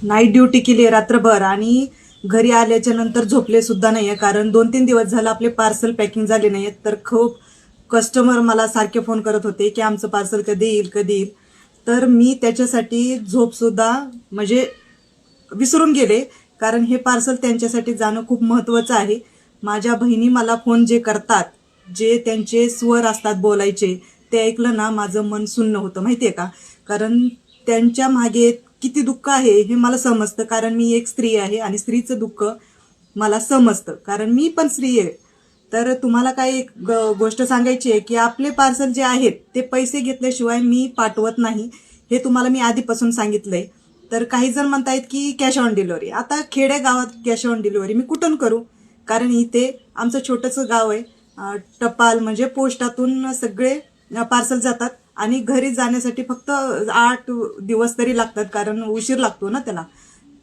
Night duty केली आहे रात्रभर आणि घरी आल्याच्या नंतर झोपले सुद्धा नाहीये, कारण 2-3 दिवस झालं आपले पार्सल पॅकिंग झाले नाहीयेत. तर खूप कस्टमर मला सारखे फोन करत होते की आमचं पार्सल कधी येईल कधी येईल. तर मी त्याच्यासाठी झोप सुद्धा म्हणजे विसरून गेले, कारण हे पार्सल त्यांच्यासाठी जाणं खूप महत्त्वाचं आहे. माझ्या बहिणी मला फोन जे करतात, जे त्यांचे स्वर असतात बोलायचे, ते ऐकलं ना माझं मन सुन्न होतं माहिती आहे का. कारण त्यांच्या मागे किती दुःख आहे हे मला समजतं, कारण मी एक स्त्री आहे आणि स्त्रीचं दुःख मला समजतं, कारण मी पण स्त्री आहे. तर तुम्हाला काय एक गोष्ट सांगायची आहे की आपले पार्सल जे आहेत ते पैसे घेतल्याशिवाय मी पाठवत नाही, हे तुम्हाला मी आधीपासून सांगितलंय. तर काही जण म्हणतायत की कॅश ऑन डिलिव्हरी. आता खेडेगावात कॅश ऑन डिलिव्हरी मी कुठून करू, कारण इथे आमचं छोटंसं गाव आहे. टपाल म्हणजे पोस्टातून सगळे पार्सल जातात आणि घरी जाण्यासाठी फक्त 8 दिवस तरी लागतात, कारण उशीर लागतो ना त्याला.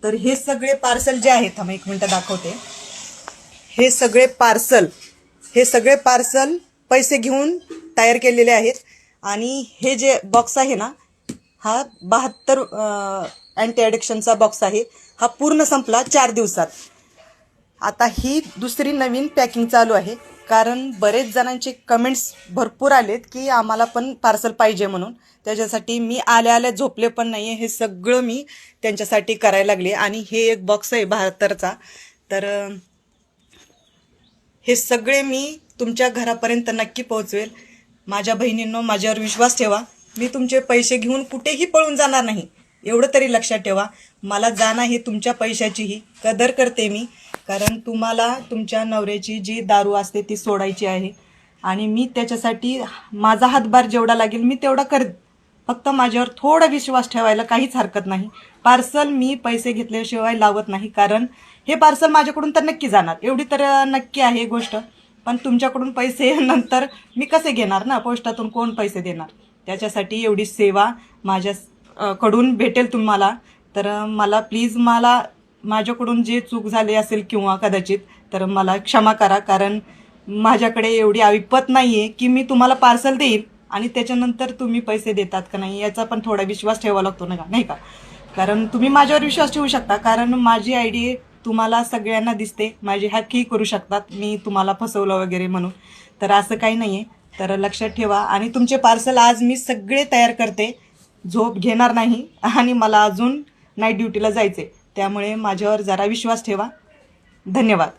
तर हे सगळे पार्सल जे आहेत, थांबा 1 मिनिट दाखवते. हे सगळे पार्सल पैसे घेऊन तयार केलेले आहेत. आणि हे जे बॉक्स आहे ना, हा 72 अँटी ॲडिक्शनचा बॉक्स आहे. हा पूर्ण संपला 4 दिवसात. आता ही दुसरी नवीन पॅकिंग चालू आहे, कारण बरेच जणांचे कमेंट्स भरपूर आलेत की आम्हाला पण पार्सल पाहिजे म्हणून. त्याच्यासाठी मी आल्या झोपले पण नाही, हे सगळं मी त्यांच्यासाठी करायला लागले. आणि हे एक बॉक्स आहे 72चा. तर हे सगळे मी तुमच्या घरापर्यंत नक्की पोहोचवेल. माझ्या बहिणींनो, माझ्यावर विश्वास ठेवा. मी तुमचे पैसे घेऊन कुठेही पळून जाणार नाही, एवढं तरी लक्षात ठेवा. मला जाणं हे तुमच्या पैशाचीही कदर करते मी, कारण तुम्हाला तुमच्या नवऱ्याची जी दारू असते ती सोडायची आहे. आणि मी त्याच्यासाठी माझा हातभार जेवढा लागेल मी तेवढा करेन. फक्त माझ्यावर थोडा विश्वास ठेवायला काहीच हरकत नाही. पार्सल मी पैसे घेतल्याशिवाय लावत नाही, कारण हे पार्सल माझ्याकडून तर नक्की जाणार, एवढी तर नक्की आहे गोष्ट. पण तुमच्याकडून पैसे नंतर मी कसे घेणार ना, पोस्टातून कोण पैसे देणार. त्याच्यासाठी एवढी सेवा माझ्या कडून भेटेल तुम्हाला. तर मला प्लीज, माझ्याकडून जे चूक झाली असेल किंवा कदाचित, तर मला क्षमा करा, कारण माझ्याकडे एवढी ऐपत नाही आहे की मी तुम्हाला पार्सल देईल आणि त्याच्यानंतर तुम्ही पैसे देतात का नाही याचा पण थोडा विश्वास ठेवावा लागतो ना, नाही का. कारण तुम्ही माझ्यावर विश्वास ठेवू शकता, कारण माझी आयडी तुम्हाला सगळ्यांना दिसते, माझी हॅकही करू शकतात मी तुम्हाला फसवलं वगैरे म्हणून. तर असं काही नाही आहे. तर लक्षात ठेवा. आणि तुमचे पार्सल आज मी सगळे तयार करते, झोप घेणार नाही. आणि मला अजून नाईट ड्युटीला जायचे, त्यामुळे माझ्यावर जरा विश्वास ठेवा. धन्यवाद.